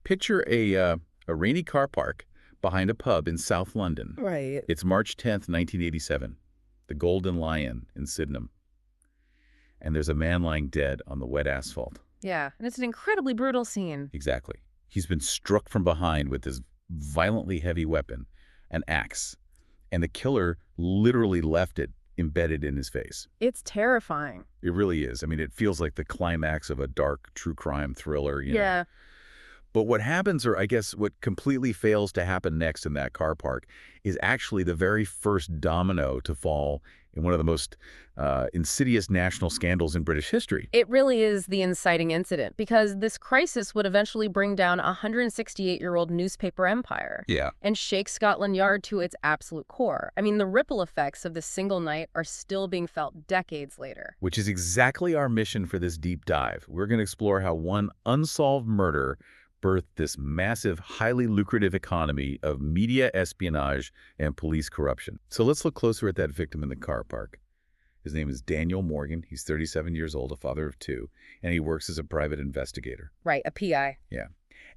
Picture a rainy car park behind a pub in South London. Right. It's March 10th, 1987, the Golden Lion in Sydenham. And there's a man lying dead on the wet asphalt. Yeah, and it's an incredibly brutal scene. Exactly. He's been struck from behind with this violently heavy weapon, an axe, and the killer literally left it embedded in his face. It's terrifying. It really is. I mean, it feels like the climax of a dark true crime thriller, you know. Yeah. But what happens, or I guess what completely fails to happen next in that car park, is actually the very first domino to fall in one of the most insidious national scandals in British history. It really is the inciting incident, because this crisis would eventually bring down a 168-year-old newspaper empire. Yeah. And shake Scotland Yard to its absolute core. I mean, the ripple effects of this single night are still being felt decades later. Which is exactly our mission for this deep dive. We're going to explore how one unsolved murder birthed this massive, highly lucrative economy of media espionage and police corruption. So let's look closer at that victim in the car park. His name is Daniel Morgan. He's 37 years old, a father of two, and he works as a private investigator. Right, a PI. Yeah.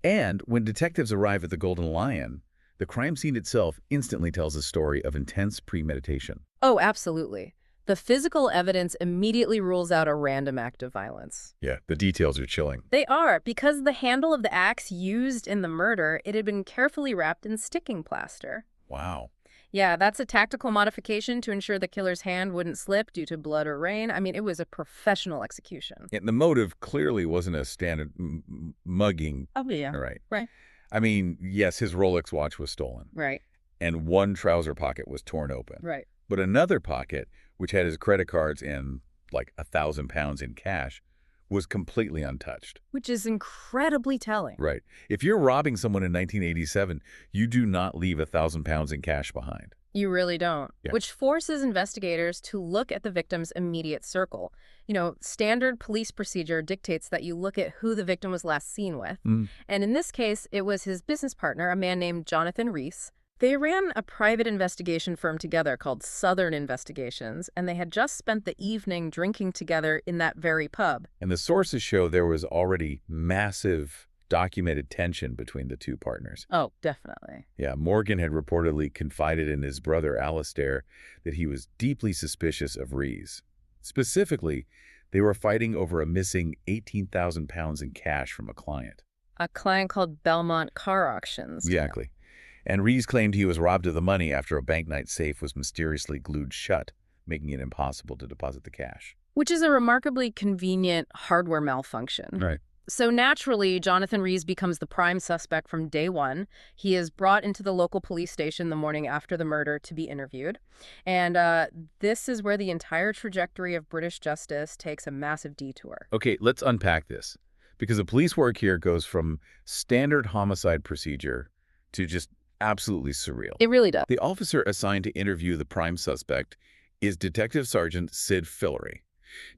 And when detectives arrive at the Golden Lion, the crime scene itself instantly tells a story of intense premeditation. Oh, absolutely. The physical evidence immediately rules out a random act of violence. Yeah, the details are chilling. They are, because the handle of the axe used in the murder, it had been carefully wrapped in sticking plaster. Wow. Yeah, that's a tactical modification to ensure the killer's hand wouldn't slip due to blood or rain. I mean, it was a professional execution. And the motive clearly wasn't a standard mugging. Oh, yeah. Right. Right. I mean, yes, his Rolex watch was stolen. Right. And one trouser pocket was torn open. Right. But another pocket, which had his credit cards and like £1,000 in cash, was completely untouched. Which is incredibly telling. Right. If you're robbing someone in 1987, you do not leave £1,000 in cash behind. You really don't. Yeah. Which forces investigators to look at the victim's immediate circle. You know, standard police procedure dictates that you look at who the victim was last seen with. And in this case, it was his business partner, a man named Jonathan Rees. They ran a private investigation firm together called Southern Investigations, and they had just spent the evening drinking together in that very pub. And the sources show there was already massive documented tension between the two partners. Oh, definitely. Yeah, Morgan had reportedly confided in his brother Alistair that he was deeply suspicious of Rees. Specifically, they were fighting over a missing £18,000 in cash from a client. A client called Belmont Car Auctions. Exactly. And Rees claimed he was robbed of the money after a banknight safe was mysteriously glued shut, making it impossible to deposit the cash. Which is a remarkably convenient hardware malfunction. Right. So naturally, Jonathan Rees becomes the prime suspect from day one. He is brought into the local police station the morning after the murder to be interviewed. And this is where the entire trajectory of British justice takes a massive detour. Okay, let's unpack this. Because the police work here goes from standard homicide procedure to just absolutely surreal. It really does. The officer assigned to interview the prime suspect is Detective Sergeant Sid Fillery.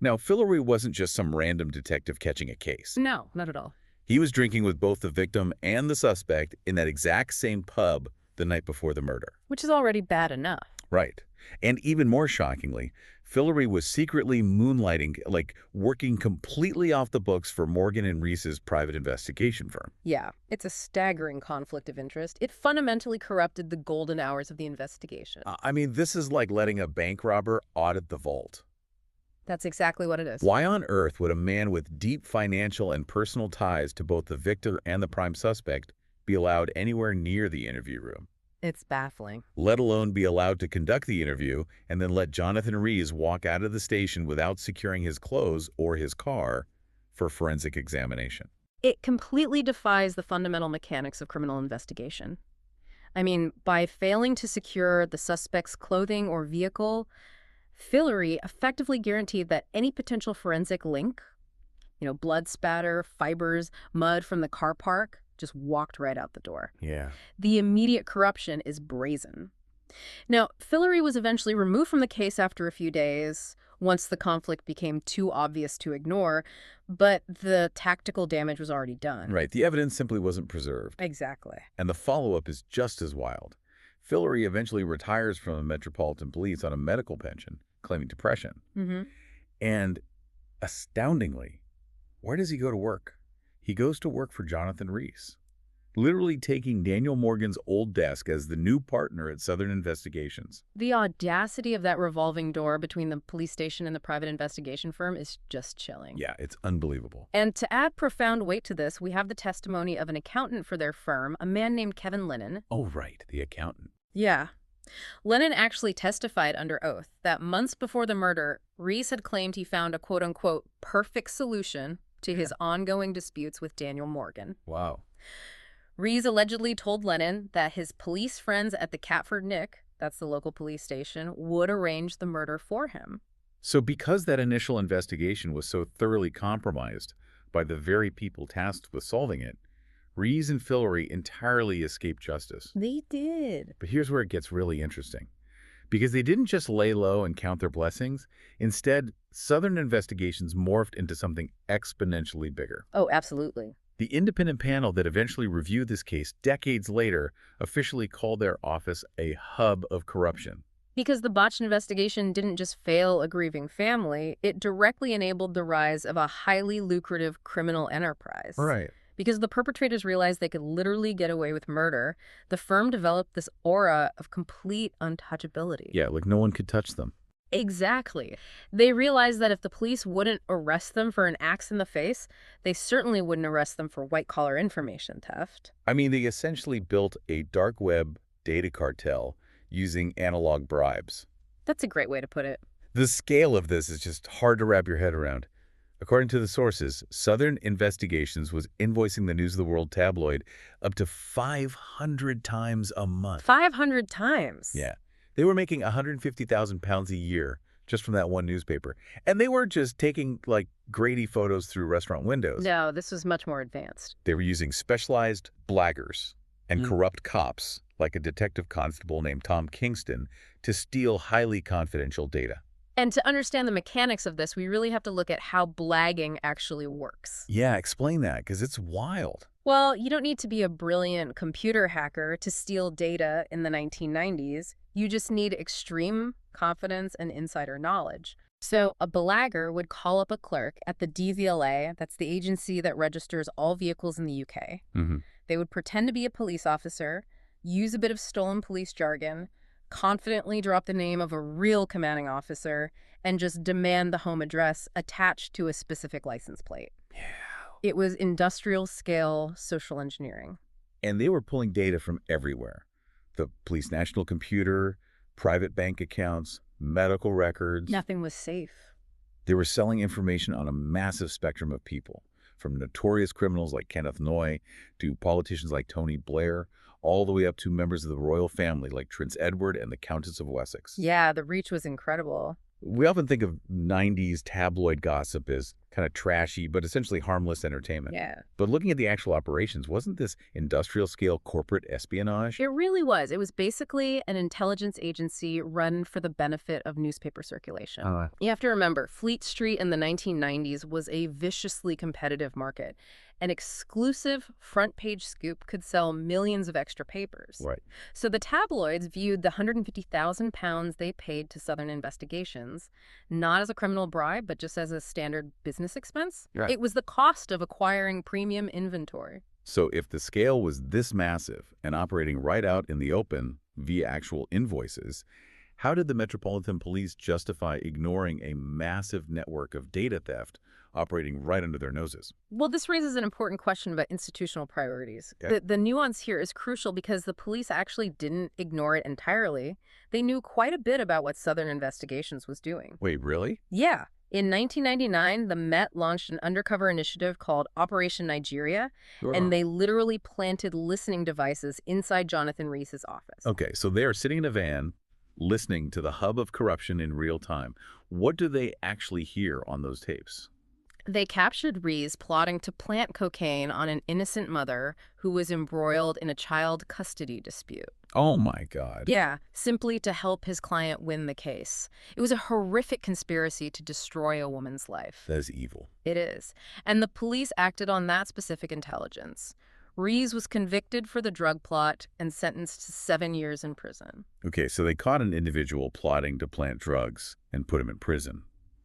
Now, Fillery wasn't just some random detective catching a case. No, not at all. He was drinking with both the victim and the suspect in that exact same pub the night before the murder. Which is already bad enough. Right. And even more shockingly, Fillery was secretly moonlighting, like working completely off the books for Morgan and Rees's private investigation firm. Yeah, it's a staggering conflict of interest. It fundamentally corrupted the golden hours of the investigation. I mean, this is like letting a bank robber audit the vault. That's exactly what it is. Why on earth would a man with deep financial and personal ties to both the victim and the prime suspect be allowed anywhere near the interview room? It's baffling. Let alone be allowed to conduct the interview and then let Jonathan Rees walk out of the station without securing his clothes or his car for forensic examination. It completely defies the fundamental mechanics of criminal investigation. I mean, by failing to secure the suspect's clothing or vehicle, Fillery effectively guaranteed that any potential forensic link, blood spatter, fibers, mud from the car park, just walked right out the door. Yeah. The immediate corruption is brazen. Now, Fillery was eventually removed from the case after a few days, once the conflict became too obvious to ignore, but the tactical damage was already done. Right. The evidence simply wasn't preserved. Exactly. And the follow-up is just as wild. Fillery eventually retires from the Metropolitan Police on a medical pension, claiming depression. And astoundingly, where does he go to work? He goes to work for Jonathan Rees. literally taking Daniel Morgan's old desk as the new partner at Southern Investigations. The audacity of that revolving door between the police station and the private investigation firm is just chilling. Yeah, it's unbelievable. And to add profound weight to this, we have the testimony of an accountant for their firm, a man named Kevin Lennon. Oh, right, the accountant. Yeah. Lennon actually testified under oath that months before the murder, Reese had claimed he found a quote-unquote perfect solution to his ongoing disputes with Daniel Morgan. Wow. Reese allegedly told Lennon that his police friends at the Catford Nick, that's the local police station, would arrange the murder for him. So because that initial investigation was so thoroughly compromised by the very people tasked with solving it, Reese and Fillory entirely escaped justice. They did. But here's where it gets really interesting. Because they didn't just lay low and count their blessings. Instead, Southern Investigations morphed into something exponentially bigger. Oh, absolutely. The independent panel that eventually reviewed this case decades later officially called their office a hub of corruption. Because the botched investigation didn't just fail a grieving family, it directly enabled the rise of a highly lucrative criminal enterprise. Right. Because the perpetrators realized they could literally get away with murder, the firm developed this aura of complete untouchability. Yeah, like no one could touch them. Exactly. They realized that if the police wouldn't arrest them for an axe in the face, they certainly wouldn't arrest them for white-collar information theft. I mean, they essentially built a dark web data cartel using analog bribes. That's a great way to put it. The scale of this is just hard to wrap your head around. According to the sources, Southern Investigations was invoicing the News of the World tabloid up to 500 times a month. 500 times? Yeah. They were making 150,000 pounds a year just from that one newspaper. And they weren't just taking, like, grainy photos through restaurant windows. No, this was much more advanced. They were using specialized blaggers and corrupt cops, like a detective constable named Tom Kingston, to steal highly confidential data. And to understand the mechanics of this, we really have to look at how blagging actually works. Yeah, explain that, because it's wild. Well, you don't need to be a brilliant computer hacker to steal data in the 1990s. You just need extreme confidence and insider knowledge. So a blagger would call up a clerk at the DVLA, that's the agency that registers all vehicles in the UK. They would pretend to be a police officer, use a bit of stolen police jargon, confidently drop the name of a real commanding officer, and just demand the home address attached to a specific license plate. Yeah. It was industrial-scale social engineering. And they were pulling data from everywhere. The police national computer, private bank accounts, medical records. Nothing was safe. They were selling information on a massive spectrum of people, from notorious criminals like Kenneth Noy to politicians like Tony Blair, all the way up to members of the royal family like Prince Edward and the Countess of Wessex. Yeah, the reach was incredible. We often think of 90s tabloid gossip as kind of trashy, but essentially harmless entertainment. Yeah. But looking at the actual operations, wasn't this industrial-scale corporate espionage? It really was. It was basically an intelligence agency run for the benefit of newspaper circulation. You have to remember, Fleet Street in the 1990s was a viciously competitive market. An exclusive front-page scoop could sell millions of extra papers. Right. So the tabloids viewed the 150,000 pounds they paid to Southern Investigations not as a criminal bribe, but just as a standard business expense. Right. It was the cost of acquiring premium inventory. So if the scale was this massive and operating right out in the open via actual invoices, how did the Metropolitan Police justify ignoring a massive network of data theft operating right under their noses? Well, this raises an important question about institutional priorities. Okay. The nuance here is crucial because the police actually didn't ignore it entirely. They knew quite a bit about what Southern Investigations was doing. Wait, really? Yeah. In 1999, the Met launched an undercover initiative called Operation Nigeria, and they literally planted listening devices inside Jonathan Reese's office. Okay, so they are sitting in a van listening to the hub of corruption in real time. What do they actually hear on those tapes? They captured Reese plotting to plant cocaine on an innocent mother who was embroiled in a child custody dispute. Oh my God. Yeah, simply to help his client win the case. It was a horrific conspiracy to destroy a woman's life. That is evil. It is. And the police acted on that specific intelligence. Reese was convicted for the drug plot and sentenced to 7 years in prison. Okay, so they caught an individual plotting to plant drugs and put him in prison.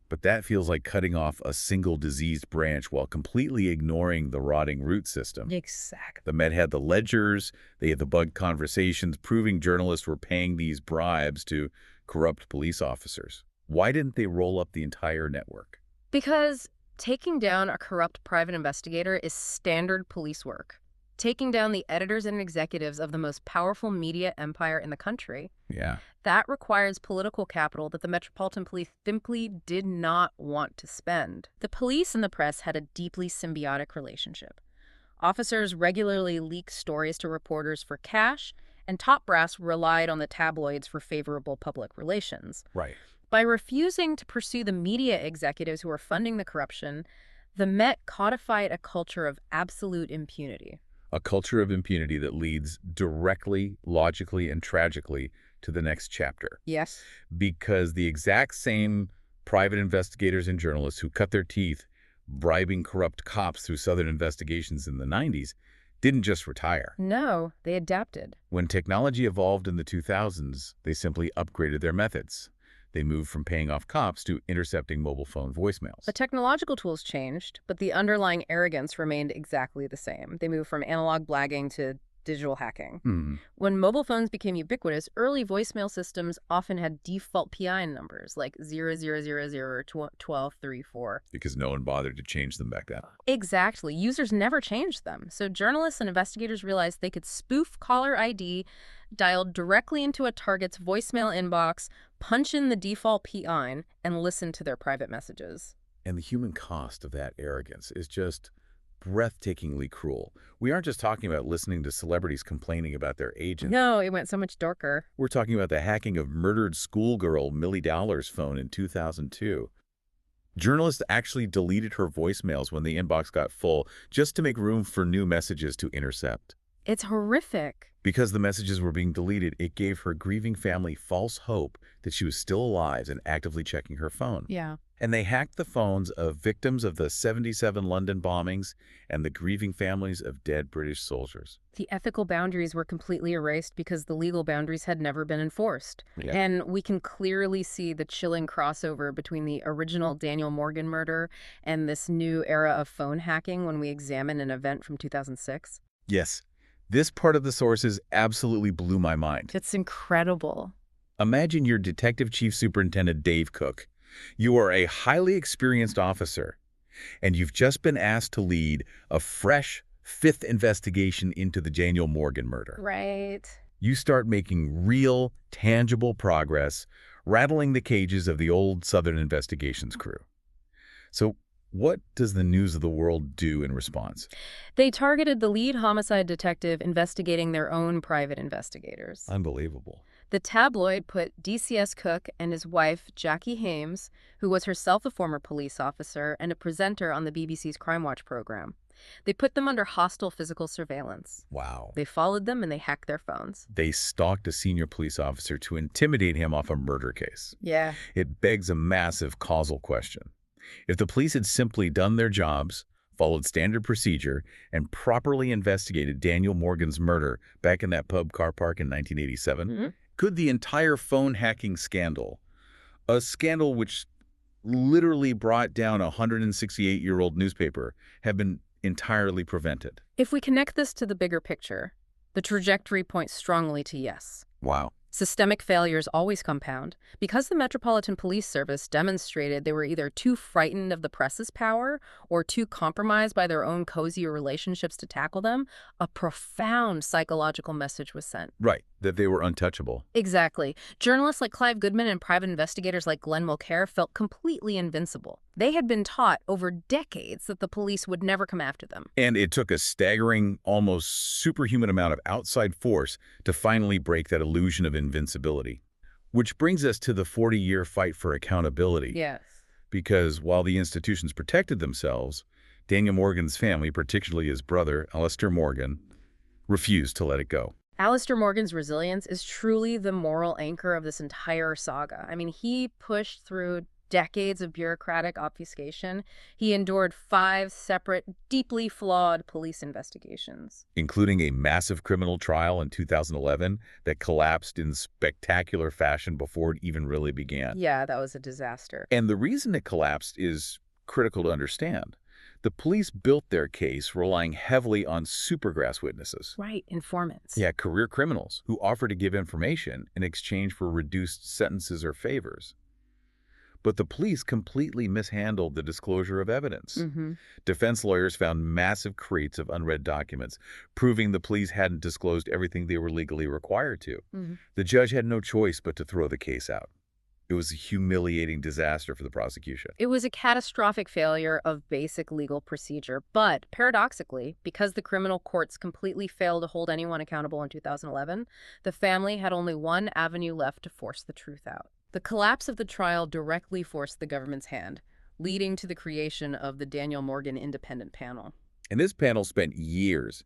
But that feels like cutting off a single diseased branch while completely ignoring the rotting root system. Exactly. The Met had the ledgers, they had the bug conversations, proving journalists were paying these bribes to corrupt police officers. Why didn't they roll up the entire network? Because taking down a corrupt private investigator is standard police work. Taking down the editors and executives of the most powerful media empire in the country. Yeah. That requires political capital that the Metropolitan Police simply did not want to spend. The police and the press had a deeply symbiotic relationship. Officers regularly leaked stories to reporters for cash, and top brass relied on the tabloids for favorable public relations. Right. By refusing to pursue the media executives who were funding the corruption, the Met codified a culture of absolute impunity. A culture of impunity that leads directly, logically, and tragically to the next chapter. Yes. Because the exact same private investigators and journalists who cut their teeth bribing corrupt cops through Southern investigations in the 90s didn't just retire. No, they adapted. When technology evolved in the 2000s, they simply upgraded their methods. They moved from paying off cops to intercepting mobile phone voicemails. The technological tools changed, but the underlying arrogance remained exactly the same. They moved from analog blagging to digital hacking. When mobile phones became ubiquitous, early voicemail systems often had default PIN numbers like 00001234. Because no one bothered to change them back then. Exactly. Users never changed them. So journalists and investigators realized they could spoof caller ID, dial directly into a target's voicemail inbox, punch in the default PIN, and listen to their private messages. And the human cost of that arrogance is just breathtakingly cruel. We aren't just talking about listening to celebrities complaining about their agents. No, it went so much darker. We're talking about the hacking of murdered schoolgirl Millie Dowler's phone in 2002. Journalists actually deleted her voicemails when the inbox got full just to make room for new messages to intercept. It's horrific. Because the messages were being deleted, it gave her grieving family false hope that she was still alive and actively checking her phone. Yeah. And they hacked the phones of victims of the 77 London bombings and the grieving families of dead British soldiers. The ethical boundaries were completely erased because the legal boundaries had never been enforced. Yeah. And we can clearly see the chilling crossover between the original Daniel Morgan murder and this new era of phone hacking when we examine an event from 2006. Yes, this part of the sources absolutely blew my mind. It's incredible. Imagine you're Detective Chief Superintendent Dave Cook. You are a highly experienced officer, and you've just been asked to lead a fresh fifth investigation into the Daniel Morgan murder. Right. You start making real, tangible progress, rattling the cages of the old Southern investigations crew. So what does the News of the World do in response? They targeted the lead homicide detective investigating their own private investigators. Unbelievable. The tabloid put DCS Cook and his wife, Jackie Hames, who was herself a former police officer and a presenter on the BBC's Crime Watch program. They put them under hostile physical surveillance. Wow. They followed them and they hacked their phones. They stalked a senior police officer to intimidate him off a murder case. Yeah. It begs a massive causal question. If the police had simply done their jobs, followed standard procedure, and properly investigated Daniel Morgan's murder back in that pub car park in 1987, could the entire phone hacking scandal, a scandal which literally brought down a 168-year-old newspaper, have been entirely prevented? If we connect this to the bigger picture, the trajectory points strongly to yes. Wow. Systemic failures always compound. Because the Metropolitan Police Service demonstrated they were either too frightened of the press's power or too compromised by their own cozy relationships to tackle them, a profound psychological message was sent. Right, that they were untouchable. Exactly. Journalists like Clive Goodman and private investigators like Glenn Mulcair felt completely invincible. They had been taught over decades that the police would never come after them. And it took a staggering, almost superhuman amount of outside force to finally break that illusion of invincibility. Which brings us to the 40-year fight for accountability. Yes. Because while the institutions protected themselves, Daniel Morgan's family, particularly his brother, Alistair Morgan, refused to let it go. Alistair Morgan's resilience is truly the moral anchor of this entire saga. I mean, he pushed through decades of bureaucratic obfuscation, he endured 5 separate, deeply flawed police investigations. Including a massive criminal trial in 2011 that collapsed in spectacular fashion before it even really began. Yeah, that was a disaster. And the reason it collapsed is critical to understand. The police built their case relying heavily on supergrass witnesses. Right, informants. Yeah, career criminals who offer to give information in exchange for reduced sentences or favors. But the police completely mishandled the disclosure of evidence. Defense lawyers found massive crates of unread documents, proving the police hadn't disclosed everything they were legally required to. The judge had no choice but to throw the case out. It was a humiliating disaster for the prosecution. It was a catastrophic failure of basic legal procedure, but paradoxically, because the criminal courts completely failed to hold anyone accountable in 2011, the family had only one avenue left to force the truth out. The collapse of the trial directly forced the government's hand, leading to the creation of the Daniel Morgan Independent Panel. And this panel spent years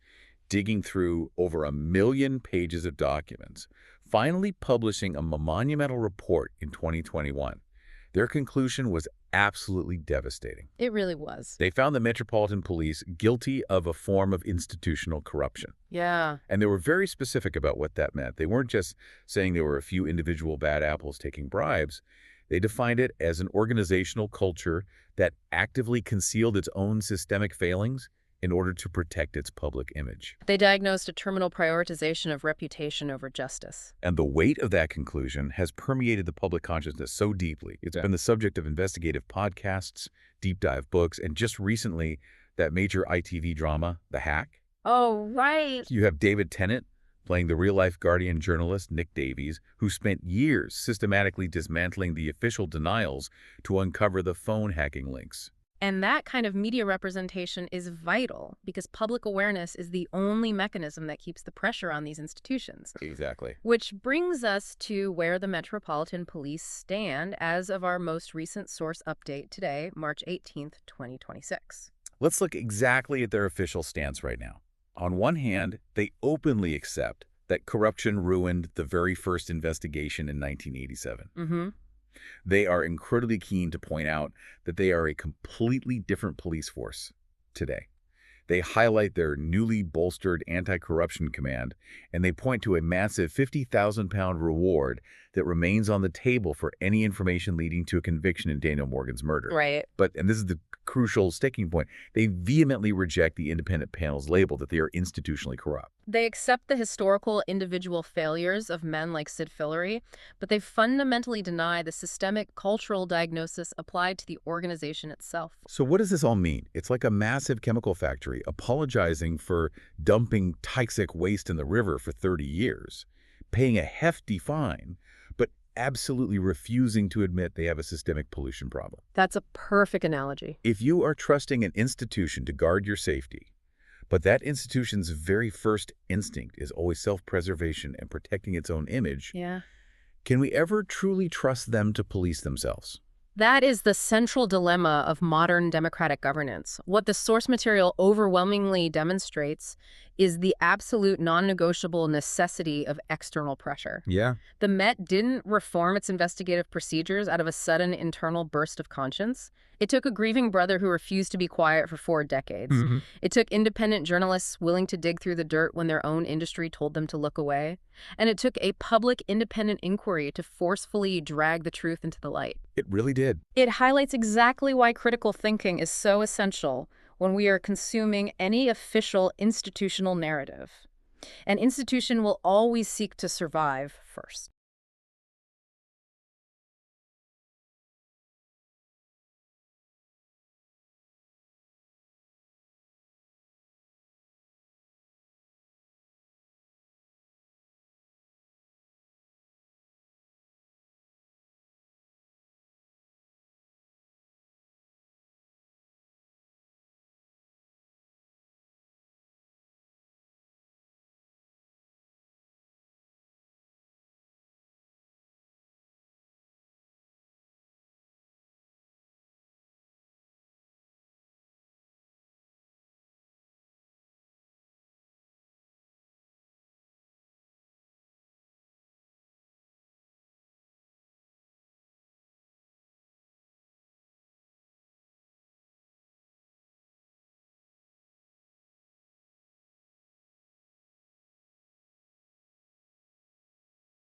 digging through over 1 million pages of documents, finally publishing a monumental report in 2021. Their conclusion was absolutely devastating. It really was. They found the Metropolitan Police guilty of a form of institutional corruption. Yeah. And they were very specific about what that meant. They weren't just saying there were a few individual bad apples taking bribes. They defined it as an organizational culture that actively concealed its own systemic failings in order to protect its public image. They diagnosed a terminal prioritization of reputation over justice. And the weight of that conclusion has permeated the public consciousness so deeply. It's been the subject of investigative podcasts, deep dive books, and just recently, that major ITV drama, The Hack. Oh, right. You have David Tennant playing the real-life Guardian journalist Nick Davies, who spent years systematically dismantling the official denials to uncover the phone hacking links. And that kind of media representation is vital because public awareness is the only mechanism that keeps the pressure on these institutions. Exactly. Which brings us to where the Metropolitan Police stand as of our most recent source update today, March 18th, 2026. Let's look exactly at their official stance right now. On one hand, they openly accept that corruption ruined the very first investigation in 1987. They are incredibly keen to point out that they are a completely different police force today. They highlight their newly bolstered anti-corruption command, and they point to a massive £50,000 reward that remains on the table for any information leading to a conviction in Daniel Morgan's murder. Right. But, and this is the crucial sticking point, they vehemently reject the independent panel's label that they are institutionally corrupt. They accept the historical individual failures of men like Sid Fillery, but they fundamentally deny the systemic cultural diagnosis applied to the organization itself. So what does this all mean? It's like a massive chemical factory apologizing for dumping toxic waste in the river for 30 years, paying a hefty fine, but absolutely refusing to admit they have a systemic pollution problem. That's a perfect analogy. If you are trusting an institution to guard your safety, but that institution's very first instinct is always self-preservation and protecting its own image, can we ever truly trust them to police themselves? That is the central dilemma of modern democratic governance. What the source material overwhelmingly demonstrates is the absolute non-negotiable necessity of external pressure. Yeah. The Met didn't reform its investigative procedures out of a sudden internal burst of conscience. It took a grieving brother who refused to be quiet for 4 decades. It took independent journalists willing to dig through the dirt when their own industry told them to look away. And it took a public independent inquiry to forcefully drag the truth into the light. It really did. It highlights exactly why critical thinking is so essential when we are consuming any official institutional narrative. An institution will always seek to survive first.